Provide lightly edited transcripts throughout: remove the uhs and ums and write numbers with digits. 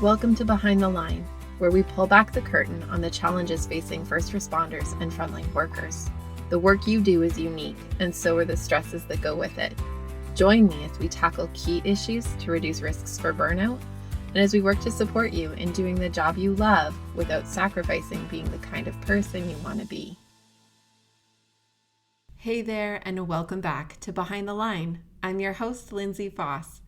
Welcome to Behind the Line, where we pull back the curtain on the challenges facing first responders and frontline workers. The work you do is unique, and so are the stresses that go with it. Join me as we tackle key issues to reduce risks for burnout, and as we work to support you in doing the job you love without sacrificing being the kind of person you want to be. Hey there, and welcome back to Behind the Line. I'm your host, Lindsay Foss.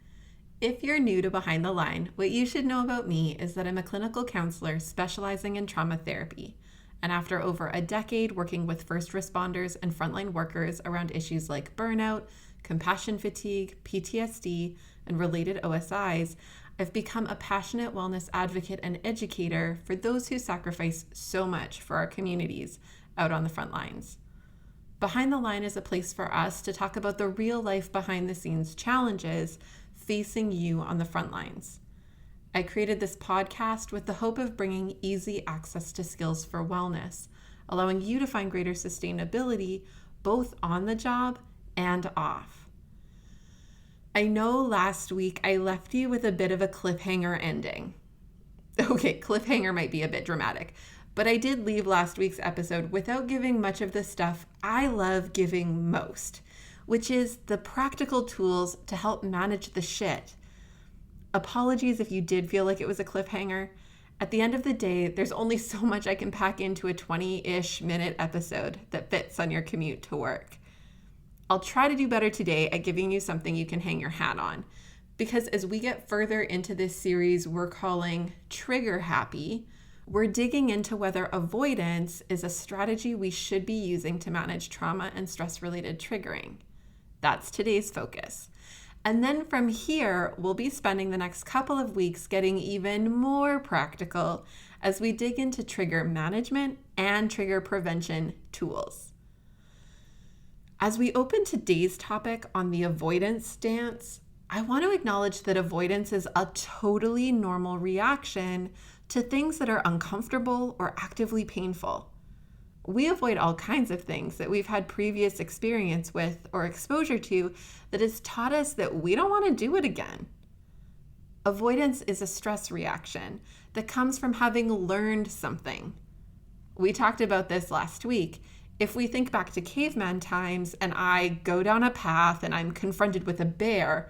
If you're new to Behind the Line, what you should know about me is that I'm a clinical counselor specializing in trauma therapy. And after over a decade working with first responders and frontline workers around issues like burnout, compassion fatigue, PTSD, and related OSIs, I've become a passionate wellness advocate and educator for those who sacrifice so much for our communities out on the front lines. Behind the Line is a place for us to talk about the real life behind the scenes challenges facing you on the front lines. I created this podcast with the hope of bringing easy access to skills for wellness, allowing you to find greater sustainability both on the job and off. I know last week I left you with a bit of a cliffhanger ending. Okay, cliffhanger might be a bit dramatic, but I did leave last week's episode without giving much of the stuff I love giving most, which is the practical tools to help manage the shit. Apologies if you did feel like it was a cliffhanger. At the end of the day, there's only so much I can pack into a 20-ish minute episode that fits on your commute to work. I'll try to do better today at giving you something you can hang your hat on, because as we get further into this series we're calling Trigger Happy, we're digging into whether avoidance is a strategy we should be using to manage trauma and stress-related triggering. That's today's focus. And then from here, we'll be spending the next couple of weeks getting even more practical as we dig into trigger management and trigger prevention tools. As we open today's topic on the avoidance stance, I want to acknowledge that avoidance is a totally normal reaction to things that are uncomfortable or actively painful. We avoid all kinds of things that we've had previous experience with or exposure to that has taught us that we don't want to do it again. Avoidance is a stress reaction that comes from having learned something. We talked about this last week. If we think back to caveman times and I go down a path and I'm confronted with a bear,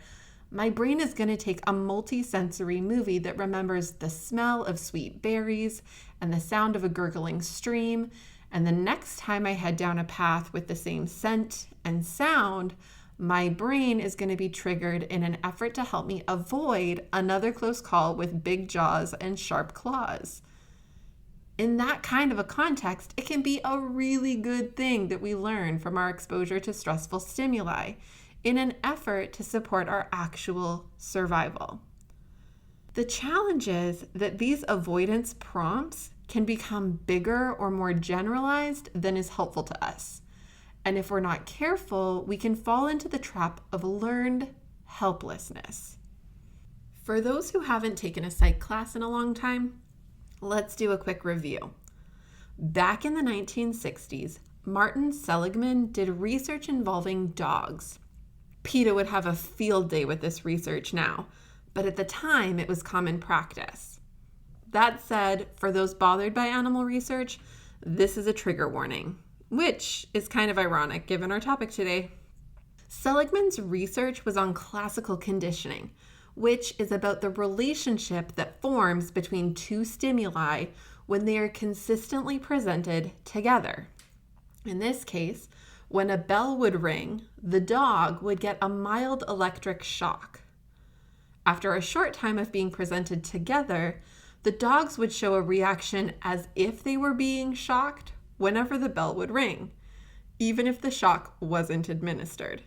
my brain is going to take a multisensory movie that remembers the smell of sweet berries and the sound of a gurgling stream. And the next time I head down a path with the same scent and sound, my brain is going to be triggered in an effort to help me avoid another close call with big jaws and sharp claws. In that kind of a context, it can be a really good thing that we learn from our exposure to stressful stimuli in an effort to support our actual survival. The challenge is that these avoidance prompts can become bigger or more generalized than is helpful to us. And if we're not careful, we can fall into the trap of learned helplessness. For those who haven't taken a psych class in a long time, let's do a quick review. Back in the 1960s, Martin Seligman did research involving dogs. PETA would have a field day with this research now, but at the time it was common practice. That said, for those bothered by animal research, this is a trigger warning, which is kind of ironic given our topic today. Seligman's research was on classical conditioning, which is about the relationship that forms between two stimuli when they are consistently presented together. In this case, when a bell would ring, the dog would get a mild electric shock. After a short time of being presented together, the dogs would show a reaction as if they were being shocked whenever the bell would ring, even if the shock wasn't administered.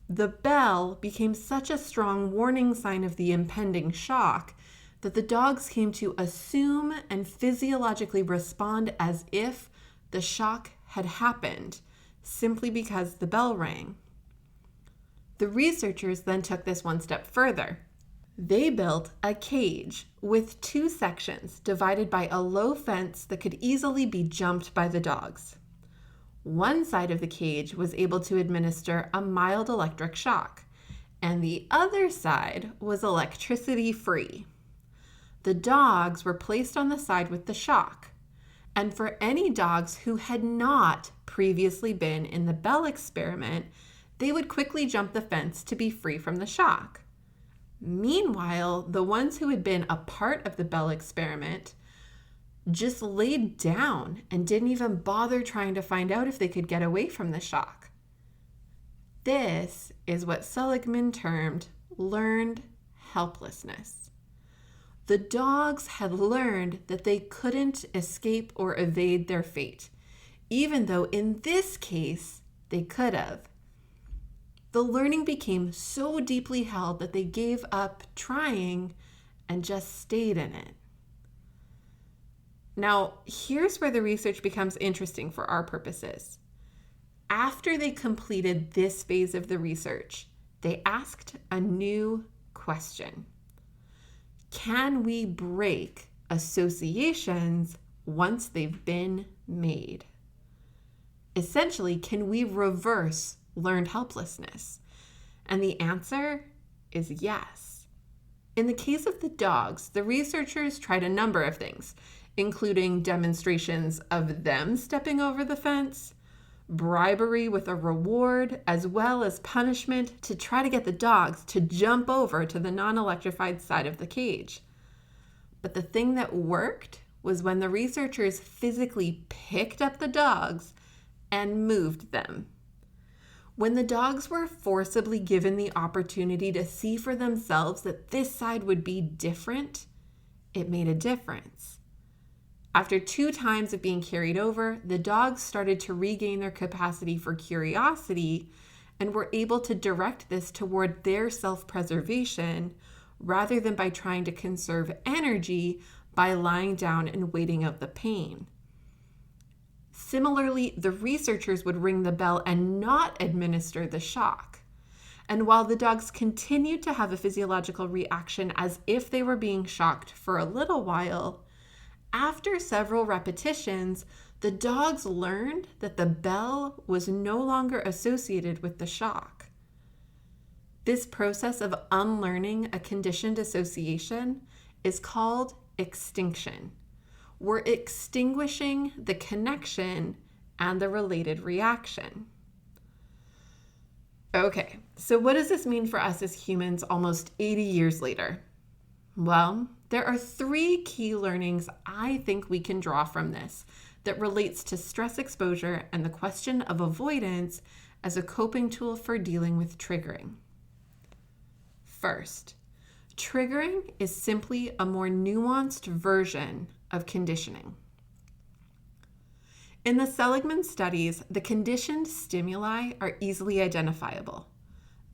The bell became such a strong warning sign of the impending shock that the dogs came to assume and physiologically respond as if the shock had happened, simply because the bell rang. The researchers then took this one step further. They built a cage with two sections divided by a low fence that could easily be jumped by the dogs. One side of the cage was able to administer a mild electric shock, and the other side was electricity free. the dogs were placed on the side with the shock. And for any dogs who had not previously been in the bell experiment, they would quickly jump the fence to be free from the shock. Meanwhile, the ones who had been a part of the bell experiment just laid down and didn't even bother trying to find out if they could get away from the shock. This is what Seligman termed learned helplessness. The dogs had learned that they couldn't escape or evade their fate, even though in this case they could have. The learning became so deeply held that they gave up trying and just stayed in it. Now, here's where the research becomes interesting for our purposes. After they completed this phase of the research, they asked a new question. Can we break associations once they've been made? Essentially, can we reverse learned helplessness? And the answer is yes. In the case of the dogs, the researchers tried a number of things, including demonstrations of them stepping over the fence, bribery with a reward, as well as punishment to try to get the dogs to jump over to the non-electrified side of the cage. But the thing that worked was when the researchers physically picked up the dogs and moved them. When the dogs were forcibly given the opportunity to see for themselves that this side would be different, it made a difference. After 2 times of being carried over, the dogs started to regain their capacity for curiosity and were able to direct this toward their self-preservation rather than by trying to conserve energy by lying down and waiting out the pain. Similarly, the researchers would ring the bell and not administer the shock. And while the dogs continued to have a physiological reaction as if they were being shocked for a little while, after several repetitions, the dogs learned that the bell was no longer associated with the shock. This process of unlearning a conditioned association is called extinction. We're extinguishing the connection and the related reaction. Okay, so what does this mean for us as humans almost 80 years later? Well, there are 3 key learnings I think we can draw from this that relates to stress exposure and the question of avoidance as a coping tool for dealing with triggering. First, triggering is simply a more nuanced version of conditioning. In the Seligman studies, the conditioned stimuli are easily identifiable: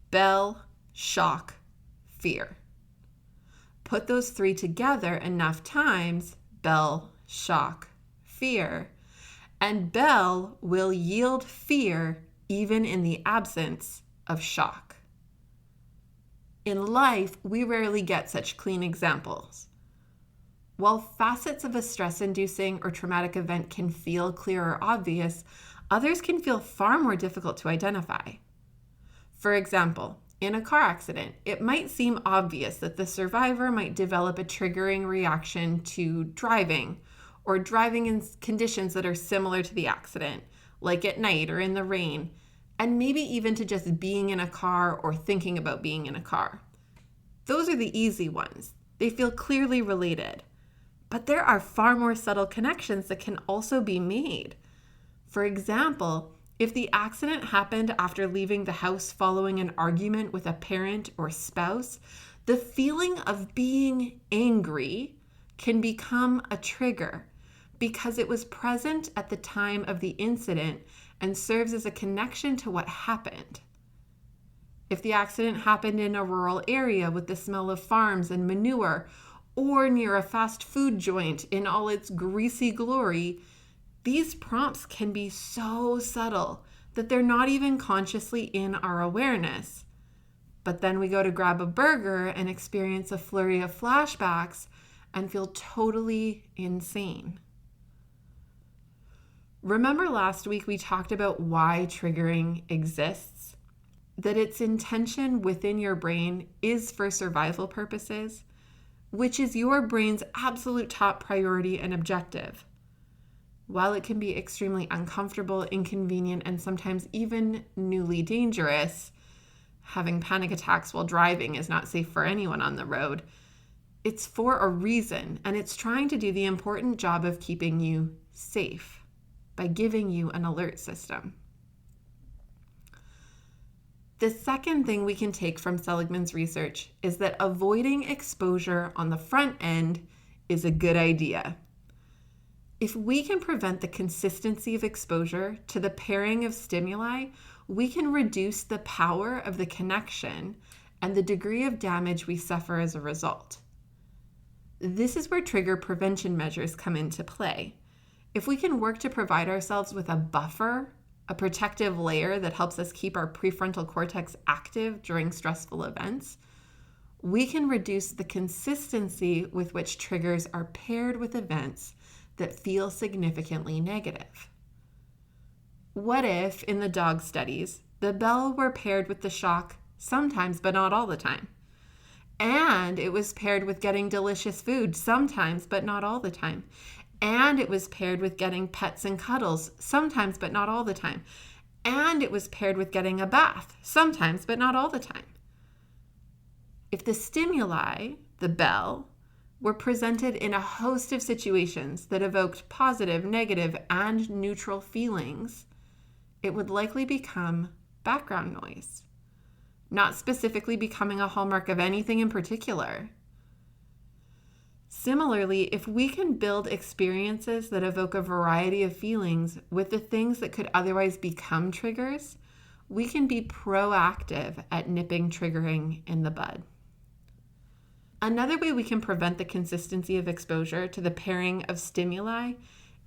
bell, shock, fear. Put those 3 together enough times, bell, shock, fear, and bell will yield fear even in the absence of shock. In life, we rarely get such clean examples. While facets of a stress-inducing or traumatic event can feel clear or obvious, others can feel far more difficult to identify. For example, in a car accident, it might seem obvious that the survivor might develop a triggering reaction to driving, or driving in conditions that are similar to the accident, like at night or in the rain, and maybe even to just being in a car or thinking about being in a car. Those are the easy ones. They feel clearly related. But there are far more subtle connections that can also be made. For example, if the accident happened after leaving the house following an argument with a parent or spouse, the feeling of being angry can become a trigger because it was present at the time of the incident and serves as a connection to what happened. If the accident happened in a rural area with the smell of farms and manure, or near a fast food joint in all its greasy glory, these prompts can be so subtle that they're not even consciously in our awareness. But then we go to grab a burger and experience a flurry of flashbacks and feel totally insane. Remember last week we talked about why triggering exists? That its intention within your brain is for survival purposes. which is your brain's absolute top priority and objective. While it can be extremely uncomfortable, inconvenient, and sometimes even newly dangerous, having panic attacks while driving is not safe for anyone on the road. It's for a reason, and it's trying to do the important job of keeping you safe by giving you an alert system. The second thing we can take from Seligman's research is that avoiding exposure on the front end is a good idea. If we can prevent the consistency of exposure to the pairing of stimuli, we can reduce the power of the connection and the degree of damage we suffer as a result. This is where trigger prevention measures come into play. If we can work to provide ourselves with a buffer, a protective layer that helps us keep our prefrontal cortex active during stressful events, we can reduce the consistency with which triggers are paired with events that feel significantly negative. What if, in the dog studies, the bell were paired with the shock sometimes but not all the time? And it was paired with getting delicious food sometimes but not all the time. And it was paired with getting pets and cuddles sometimes but not all the time. And it was paired with getting a bath sometimes but not all the time. If the stimuli, the bell, were presented in a host of situations that evoked positive, negative, and neutral feelings, it would likely become background noise, not specifically becoming a hallmark of anything in particular. Similarly, if we can build experiences that evoke a variety of feelings with the things that could otherwise become triggers, we can be proactive at nipping triggering in the bud. Another way we can prevent the consistency of exposure to the pairing of stimuli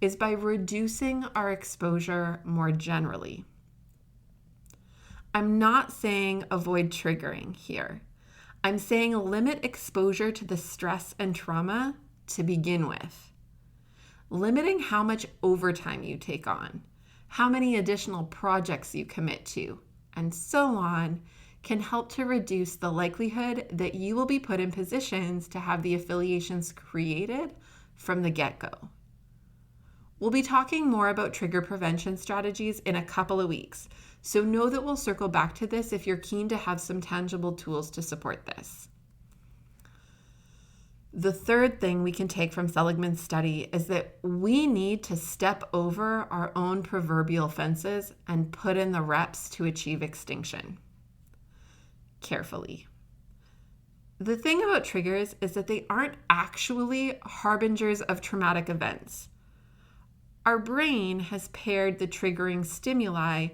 is by reducing our exposure more generally. I'm not saying avoid triggering here. I'm saying limit exposure to the stress and trauma to begin with. Limiting how much overtime you take on, how many additional projects you commit to, and so on, can help to reduce the likelihood that you will be put in positions to have the affiliations created from the get-go. We'll be talking more about trigger prevention strategies in a couple of weeks, so know that we'll circle back to this if you're keen to have some tangible tools to support this. The third thing we can take from Seligman's study is that we need to step over our own proverbial fences and put in the reps to achieve extinction. Carefully. The thing about triggers is that they aren't actually harbingers of traumatic events. Our brain has paired the triggering stimuli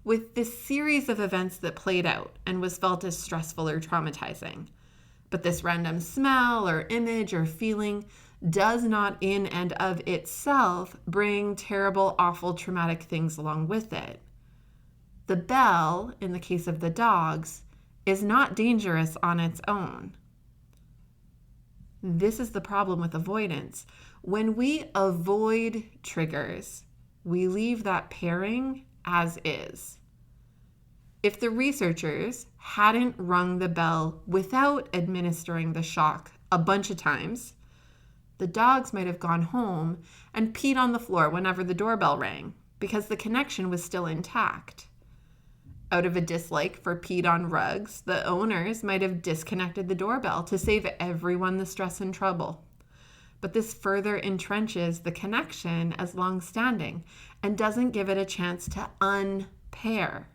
with this series of events that played out and was felt as stressful or traumatizing. But this random smell or image or feeling does not in and of itself bring terrible, awful, traumatic things along with it. The bell, in the case of the dogs, is not dangerous on its own. This is the problem with avoidance. When we avoid triggers, we leave that pairing as is. If the researchers hadn't rung the bell without administering the shock a bunch of times, the dogs might have gone home and peed on the floor whenever the doorbell rang because the connection was still intact. Out of a dislike for peed on rugs, the owners might have disconnected the doorbell to save everyone the stress and trouble. But this further entrenches the connection as long-standing and doesn't give it a chance to unpair.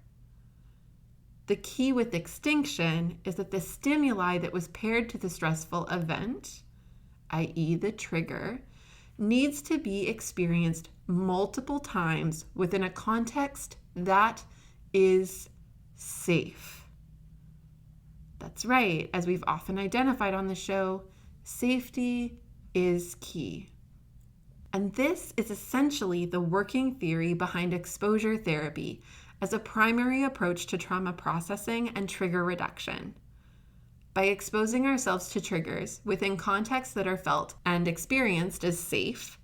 The key with extinction is that the stimuli that was paired to the stressful event, i.e. the trigger, needs to be experienced multiple times within a context that is safe. That's right, as we've often identified on the show, safety is key. And this is essentially the working theory behind exposure therapy as a primary approach to trauma processing and trigger reduction. By exposing ourselves to triggers within contexts that are felt and experienced as safe,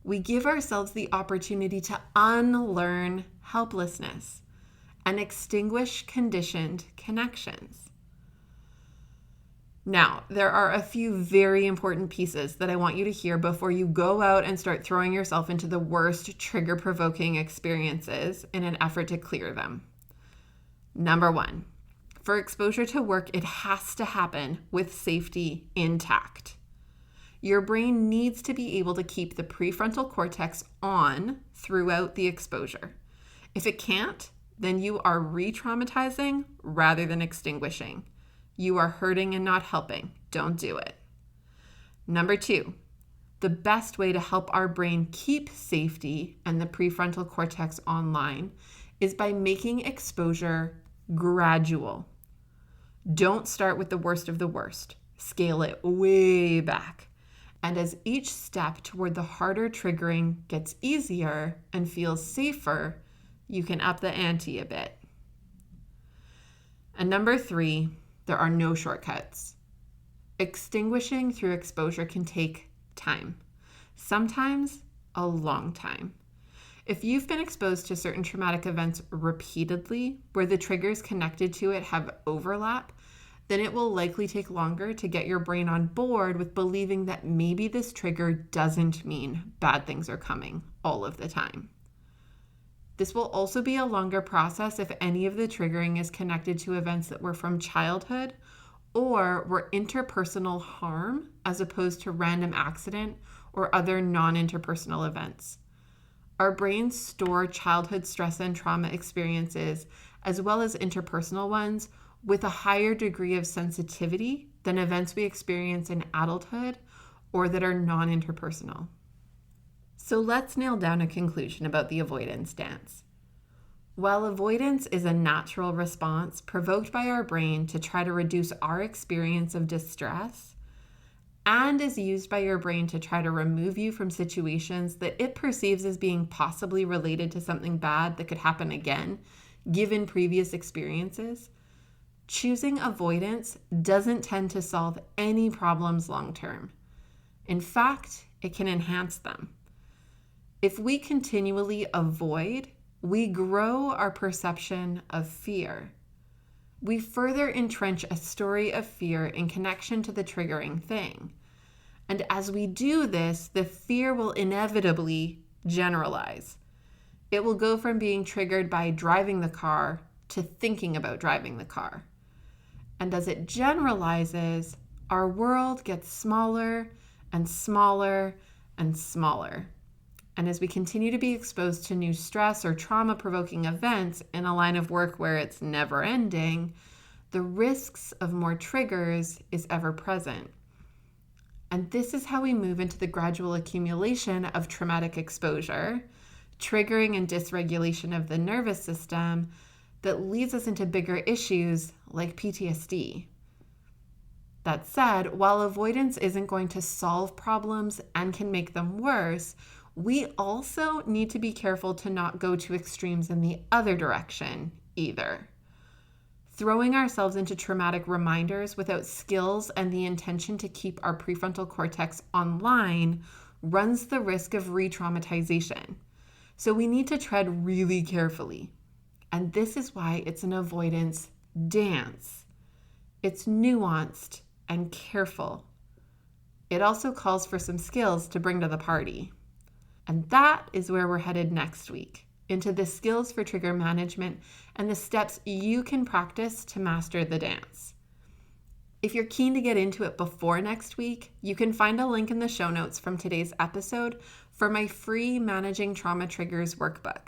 we give ourselves the opportunity to unlearn helplessness and extinguish conditioned connections. Now, there are a few very important pieces that I want you to hear before you go out and start throwing yourself into the worst trigger-provoking experiences in an effort to clear them. Number one, for exposure to work, it has to happen with safety intact. Your brain needs to be able to keep the prefrontal cortex on throughout the exposure. If it can't, then you are re-traumatizing rather than extinguishing. You are hurting and not helping. Don't do it. Number two, the best way to help our brain keep safety and the prefrontal cortex online is by making exposure gradual. Don't start with the worst of the worst. Scale it way back. And as each step toward the harder triggering gets easier and feels safer, you can up the ante a bit. And number three, there are no shortcuts. Extinguishing through exposure can take time, sometimes a long time. If you've been exposed to certain traumatic events repeatedly, where the triggers connected to it have overlap, then it will likely take longer to get your brain on board with believing that maybe this trigger doesn't mean bad things are coming all of the time. This will also be a longer process if any of the triggering is connected to events that were from childhood or were interpersonal harm as opposed to random accident or other non-interpersonal events. Our brains store childhood stress and trauma experiences as well as interpersonal ones with a higher degree of sensitivity than events we experience in adulthood or that are non-interpersonal. So let's nail down a conclusion about the avoidance dance. While avoidance is a natural response provoked by our brain to try to reduce our experience of distress, and is used by your brain to try to remove you from situations that it perceives as being possibly related to something bad that could happen again, given previous experiences, choosing avoidance doesn't tend to solve any problems long term. In fact, it can enhance them. If we continually avoid, we grow our perception of fear. We further entrench a story of fear in connection to the triggering thing. And as we do this, the fear will inevitably generalize. It will go from being triggered by driving the car to thinking about driving the car. And as it generalizes, our world gets smaller and smaller and smaller. And as we continue to be exposed to new stress or trauma-provoking events in a line of work where it's never ending, the risks of more triggers is ever present. And this is how we move into the gradual accumulation of traumatic exposure, triggering and dysregulation of the nervous system that leads us into bigger issues like PTSD. That said, while avoidance isn't going to solve problems and can make them worse, we also need to be careful to not go to extremes in the other direction either. Throwing ourselves into traumatic reminders without skills and the intention to keep our prefrontal cortex online runs the risk of re-traumatization. So we need to tread really carefully. And this is why it's an avoidance dance. It's nuanced and careful. It also calls for some skills to bring to the party. And that is where we're headed next week, into the skills for trigger management and the steps you can practice to master the dance. If you're keen to get into it before next week, you can find a link in the show notes from today's episode for my free Managing Trauma Triggers workbook.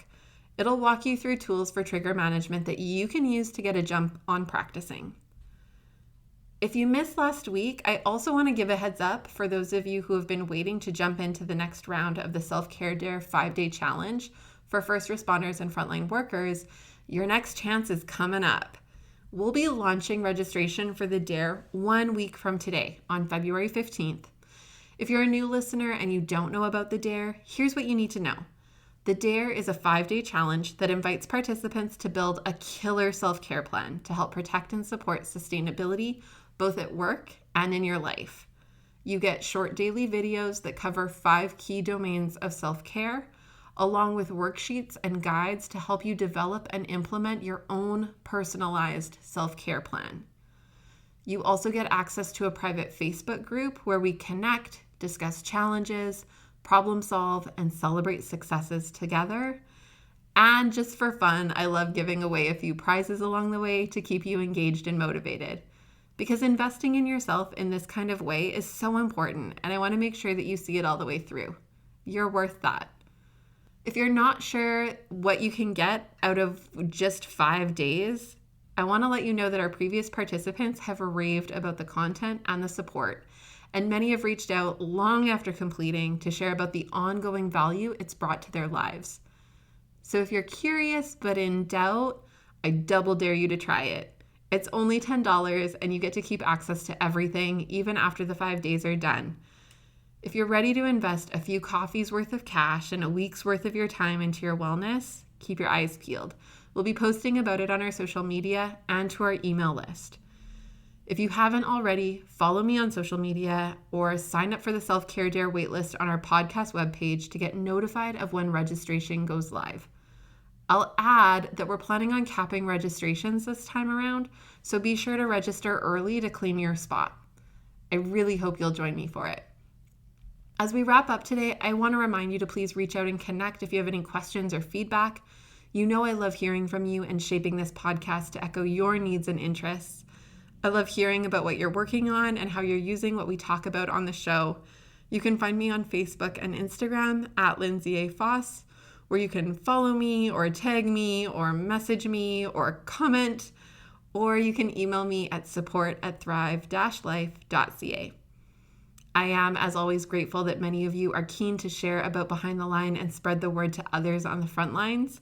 It'll walk you through tools for trigger management that you can use to get a jump on practicing. If you missed last week, I also want to give a heads up for those of you who have been waiting to jump into the next round of the Self-Care Dare 5-day challenge for first responders and frontline workers. Your next chance is coming up. We'll be launching registration for the Dare 1 week from today on February 15th. If you're a new listener and you don't know about the Dare, here's what you need to know. The Dare is a 5-day challenge that invites participants to build a killer self-care plan to help protect and support sustainability both at work and in your life. You get short daily videos that cover 5 key domains of self-care, along with worksheets and guides to help you develop and implement your own personalized self-care plan. You also get access to a private Facebook group where we connect, discuss challenges, problem solve, and celebrate successes together. And just for fun, I love giving away a few prizes along the way to keep you engaged and motivated. Because investing in yourself in this kind of way is so important, and I want to make sure that you see it all the way through. You're worth that. If you're not sure what you can get out of just 5 days, I want to let you know that our previous participants have raved about the content and the support, and many have reached out long after completing to share about the ongoing value it's brought to their lives. So if you're curious but in doubt, I double dare you to try it. It's only $10 and you get to keep access to everything even after the 5 days are done. If you're ready to invest a few coffees worth of cash and a week's worth of your time into your wellness, keep your eyes peeled. We'll be posting about it on our social media and to our email list. If you haven't already, follow me on social media or sign up for the Self-Care Dare waitlist on our podcast webpage to get notified of when registration goes live. I'll add that we're planning on capping registrations this time around, so be sure to register early to claim your spot. I really hope you'll join me for it. As we wrap up today, I want to remind you to please reach out and connect if you have any questions or feedback. You know I love hearing from you and shaping this podcast to echo your needs and interests. I love hearing about what you're working on and how you're using what we talk about on the show. You can find me on Facebook and Instagram at Lindsay A. Foss, where you can follow me or tag me or message me or comment, or you can email me at support@thrive-life.ca. I am, as always, grateful that many of you are keen to share about Behind the Line and spread the word to others on the front lines.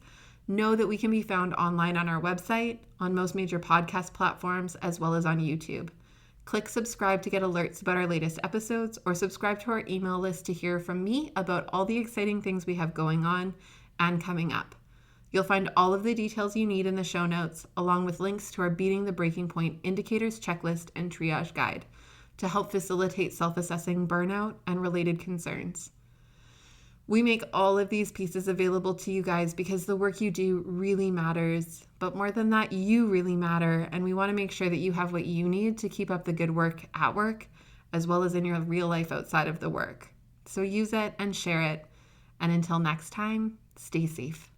Know that we can be found online on our website, on most major podcast platforms, as well as on YouTube. Click subscribe to get alerts about our latest episodes, or subscribe to our email list to hear from me about all the exciting things we have going on and coming up. You'll find all of the details you need in the show notes, along with links to our Beating the Breaking Point indicators checklist and triage guide to help facilitate self-assessing burnout and related concerns. We make all of these pieces available to you guys because the work you do really matters. But more than that, you really matter. And we want to make sure that you have what you need to keep up the good work at work, as well as in your real life outside of the work. So use it and share it. And until next time, stay safe.